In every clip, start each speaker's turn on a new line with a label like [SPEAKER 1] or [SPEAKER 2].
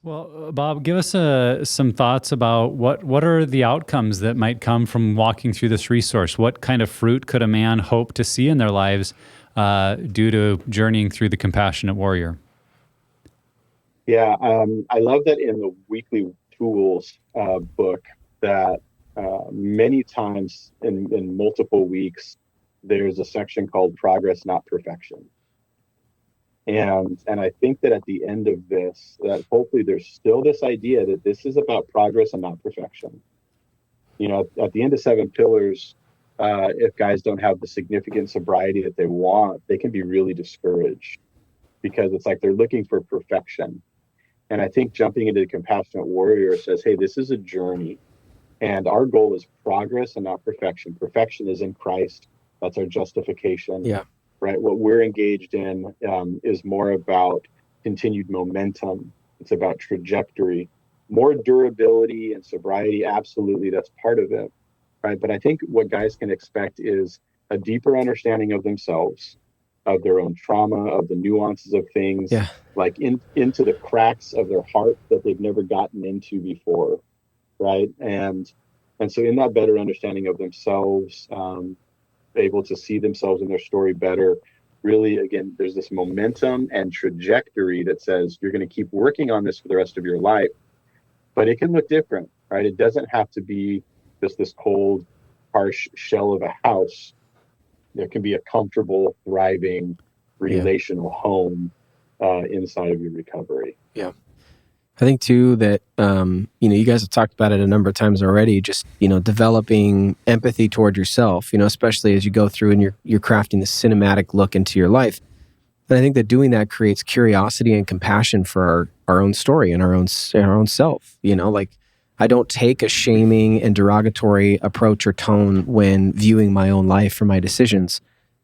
[SPEAKER 1] Well, Bob, give us some thoughts about what are the outcomes that might come from walking through this resource. What kind of fruit could a man hope to see in their lives due to journeying through the Compassionate Warrior?
[SPEAKER 2] Yeah, I love that in the weekly tools book that many times in multiple weeks, there's a section called Progress, Not Perfection. And I think that at the end of this, that hopefully there's still this idea that this is about progress and not perfection. At the end of Seven Pillars, if guys don't have the significant sobriety that they want, they can be really discouraged because it's like they're looking for perfection. And I think jumping into the Compassionate Warrior says, hey, this is a journey. And our goal is progress and not perfection. Perfection is in Christ. That's our justification.
[SPEAKER 3] Yeah.
[SPEAKER 2] Right. What we're engaged in is more about continued momentum. It's about trajectory, more durability and sobriety. Absolutely. That's part of it. Right. But I think what guys can expect is a deeper understanding of themselves, of their own trauma, of the nuances of things,
[SPEAKER 3] Yeah.
[SPEAKER 2] like into the cracks of their heart that they've never gotten into before. Right. And so in that better understanding of themselves, able to see themselves in their story better, really, again, there's this momentum and trajectory that says you're going to keep working on this for the rest of your life, but it can look different, right? It doesn't have to be just this cold, harsh shell of a house. There can be a comfortable, thriving, relational home inside of your recovery.
[SPEAKER 3] Yeah. I think too that, you guys have talked about it a number of times already, just, developing empathy toward yourself, especially as you go through and you're crafting this cinematic look into your life. And I think that doing that creates curiosity and compassion for our own story and our own self, like I don't take a shaming and derogatory approach or tone when viewing my own life or my decisions.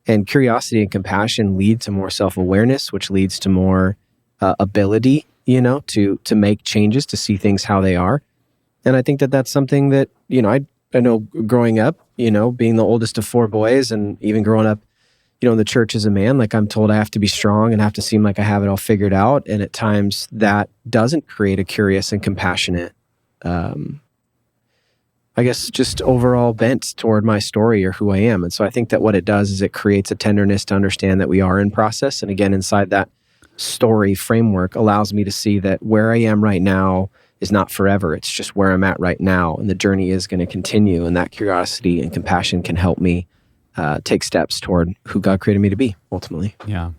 [SPEAKER 3] And curiosity and compassion lead to more self-awareness, which leads to more ability to make changes, to see things how they are. And I think that that's something that, I know growing up, being the oldest of four boys and even growing up, in the church as a man, like I'm told I have to be strong and have to seem like I have it all figured out. And at times that doesn't create a curious and compassionate, I guess, just overall bent toward my story or who I am. And so I think that what it does is it creates a tenderness to understand that we are in process. And again, inside that story framework allows me to see that where I am right now is not forever. It's just where I'm at right now. And the journey is going to continue. And that curiosity and compassion can help me take steps toward who God created me to be, ultimately.
[SPEAKER 1] Yeah.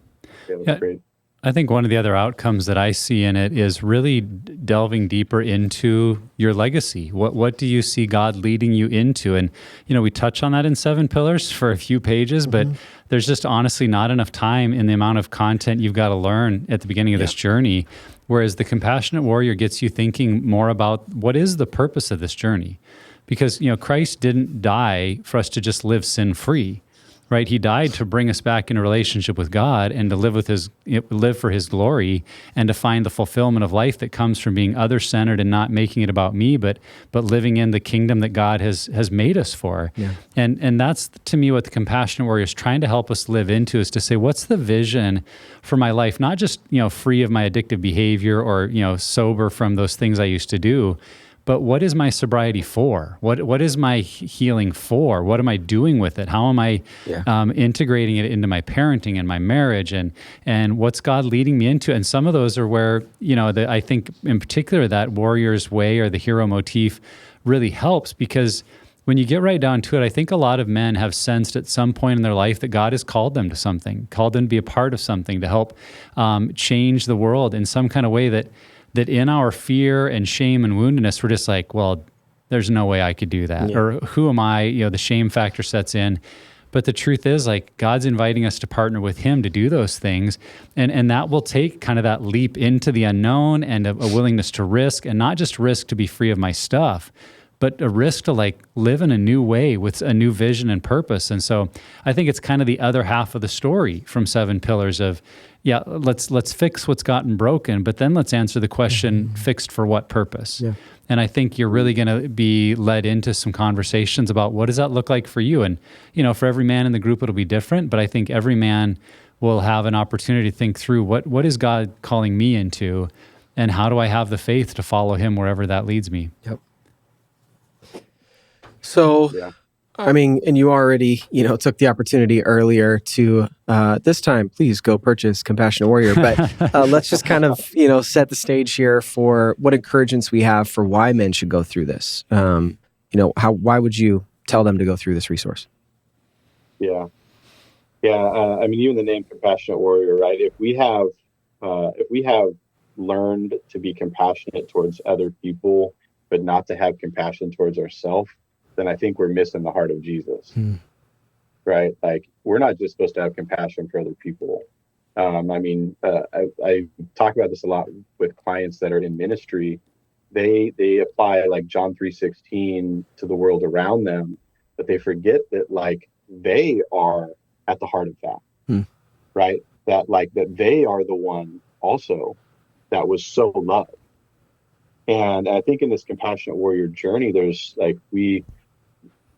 [SPEAKER 2] That's great.
[SPEAKER 1] I think one of the other outcomes that I see in it is really delving deeper into your legacy. What do you see God leading you into? And, we touch on that in Seven Pillars for a few pages, but there's just honestly not enough time in the amount of content you've got to learn at the beginning of this journey. Whereas the Compassionate Warrior gets you thinking more about what is the purpose of this journey? Because, Christ didn't die for us to just live sin-free. Right, He died to bring us back in a relationship with God and to live for His glory and to find the fulfillment of life that comes from being other-centered and not making it about me, but living in the kingdom that God has made us for. Yeah. And that's, to me, what the Compassionate Warrior is trying to help us live into, is to say, what's the vision for my life? Not just free of my addictive behavior or sober from those things I used to do. But what is my sobriety for? What is my healing for? What am I doing with it? How am I integrating it into my parenting and my marriage? And what's God leading me into? And some of those are where, I think in particular that warrior's way or the hero motif really helps, because when you get right down to it, I think a lot of men have sensed at some point in their life that God has called them to something, called them to be a part of something, to help change the world in some kind of way that in our fear and shame and woundedness, we're just like, well, there's no way I could do that. Yeah. Or who am I? The shame factor sets in. But the truth is, like, God's inviting us to partner with Him to do those things. And that will take kind of that leap into the unknown and a willingness to risk, and not just risk to be free of my stuff, but a risk to live in a new way with a new vision and purpose. And so I think it's kind of the other half of the story from Seven Pillars of, let's fix what's gotten broken, but then let's answer the question, fixed for what purpose? Yeah. And I think you're really going to be led into some conversations about what does that look like for you? And, for every man in the group, it'll be different, but I think every man will have an opportunity to think through what is God calling me into? and how do I have the faith to follow him wherever that leads me?
[SPEAKER 3] Yep. So,
[SPEAKER 2] Yeah.
[SPEAKER 3] I mean, and you already, took the opportunity earlier to, this time, please go purchase Compassionate Warrior. But let's just kind of, set the stage here for what encouragements we have for why men should go through this. Why would you tell them to go through this resource?
[SPEAKER 2] Yeah. I mean, even the name Compassionate Warrior, right? If we have learned to be compassionate towards other people, but not to have compassion towards ourselves, then I think we're missing the heart of Jesus, right? Like, we're not just supposed to have compassion for other people. I talk about this a lot with clients that are in ministry. They apply like John 3:16 to the world around them, but they forget that like they are at the heart of that, right? That they are the one also that was so loved. And I think in this Compassionate Warrior journey, there's like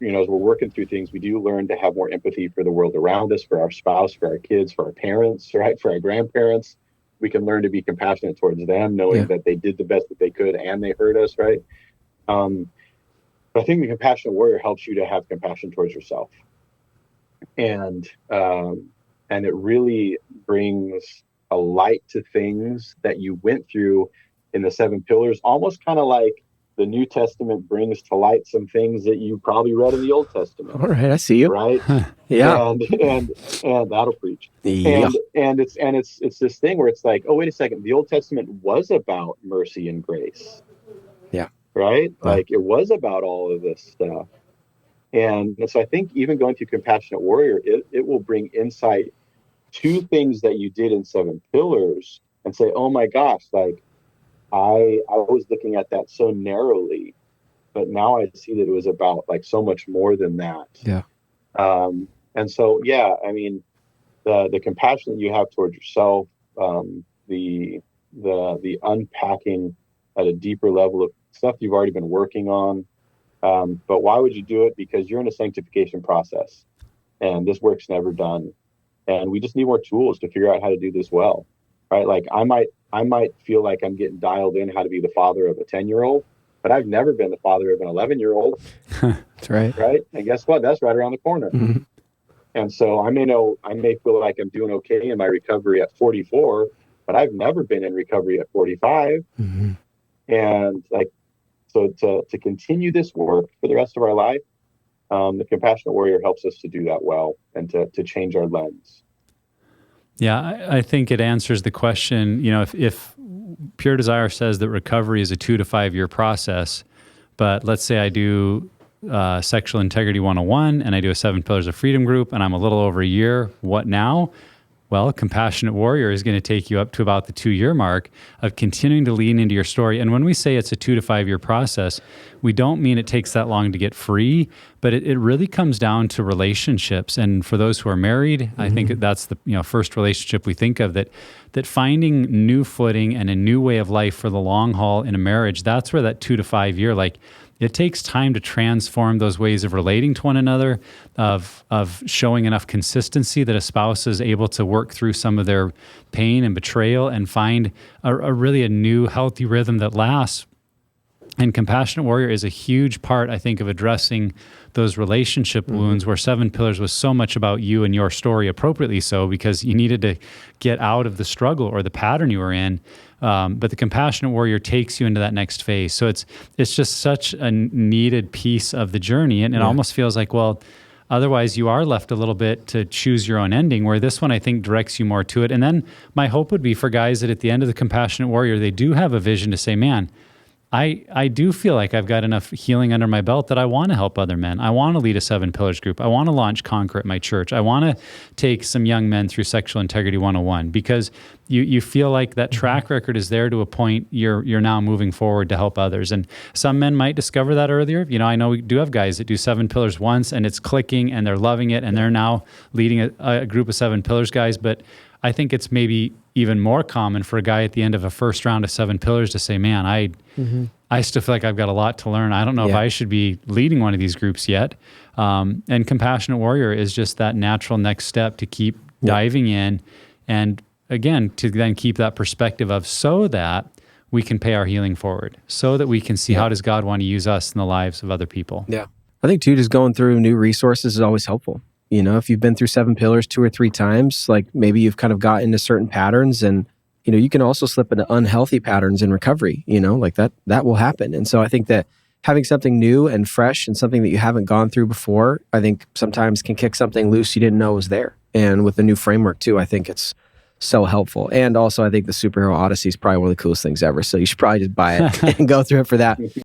[SPEAKER 2] as we're working through things, we do learn to have more empathy for the world around us, for our spouse, for our kids, for our parents, right? For our grandparents. We can learn to be compassionate towards them, knowing that they did the best that they could and they hurt us, right? But I think the Compassionate Warrior helps you to have compassion towards yourself. And it really brings a light to things that you went through in the 7 pillars, almost kind of like the New Testament brings to light some things that you probably read in the Old Testament.
[SPEAKER 3] All right, I see you.
[SPEAKER 2] Right?
[SPEAKER 3] Yeah.
[SPEAKER 2] And that'll preach.
[SPEAKER 3] Yeah.
[SPEAKER 2] And it's this thing where it's like, oh, wait a second, the Old Testament was about mercy and grace.
[SPEAKER 3] Yeah.
[SPEAKER 2] Right? Like, it was about all of this stuff. And so I think even going through Compassionate Warrior, it will bring insight to things that you did in 7 pillars and say, oh my gosh, like, I was looking at that so narrowly, but now I see that it was about like so much more than that.
[SPEAKER 3] Yeah.
[SPEAKER 2] And so, I mean, the compassion that you have towards yourself, the unpacking at a deeper level of stuff you've already been working on. But why would you do it? Because you're in a sanctification process, and this work's never done. And we just need more tools to figure out how to do this well, right? Like, I might feel like I'm getting dialed in how to be the father of a 10-year-old, but I've never been the father of an 11-year-old.
[SPEAKER 3] That's right.
[SPEAKER 2] Right. And guess what? That's right around the corner.
[SPEAKER 3] Mm-hmm.
[SPEAKER 2] And so I may feel like I'm doing okay in my recovery at 44, but I've never been in recovery at 45.
[SPEAKER 3] Mm-hmm.
[SPEAKER 2] And like, so to continue this work for the rest of our life, the Compassionate Warrior helps us to do that well and to change our lens.
[SPEAKER 1] Yeah, I think it answers the question, if Pure Desire says that recovery is a 2 to 5 year process, but let's say I do Sexual Integrity 101 and I do a 7 Pillars of Freedom group and I'm a little over a year, what now? Well, Compassionate Warrior is going to take you up to about the 2-year mark of continuing to lean into your story. And when we say it's a 2 to 5 year process, we don't mean it takes that long to get free, but it really comes down to relationships. And for those who are married, I think that's the first relationship we think of, that finding new footing and a new way of life for the long haul in a marriage, that's where that 2 to 5 year, it takes time to transform those ways of relating to one another, of showing enough consistency that a spouse is able to work through some of their pain and betrayal and find a really new healthy rhythm that lasts. And Compassionate Warrior is a huge part, I think, of addressing those relationship wounds, where 7 Pillars was so much about you and your story, appropriately so, because you needed to get out of the struggle or the pattern you were in. But the Compassionate Warrior takes you into that next phase. So it's just such a needed piece of the journey. And it almost feels like, well, otherwise you are left a little bit to choose your own ending, where this one, I think, directs you more to it. And then my hope would be for guys that at the end of the Compassionate Warrior, they do have a vision to say, man, I do feel like I've got enough healing under my belt that I want to help other men. I want to lead a 7 Pillars group. I want to launch Conquer at my church. I want to take some young men through Sexual Integrity 101, because you feel like that track record is there to a point you're now moving forward to help others. And some men might discover that earlier. I know we do have guys that do 7 Pillars once and it's clicking and they're loving it and they're now leading a group of 7 Pillars guys. But I think it's maybe even more common for a guy at the end of a first round of 7 Pillars to say, man, I still feel like I've got a lot to learn. I don't know if I should be leading one of these groups yet. And Compassionate Warrior is just that natural next step to keep diving in. And again, to then keep that perspective of, so that we can pay our healing forward, so that we can see how does God want to use us in the lives of other people.
[SPEAKER 3] Yeah. I think too, just going through new resources is always helpful. You know, if you've been through 7 pillars 2 or 3 times, like maybe you've kind of got into certain patterns, and, you know, you can also slip into unhealthy patterns in recovery, you know, like that will happen. And so I think that having something new and fresh and something that you haven't gone through before, I think sometimes can kick something loose you didn't know was there. And with the new framework too, I think it's so helpful. And also I think the Superhero Odyssey is probably one of the coolest things ever. So you should probably just buy it and go through it for that.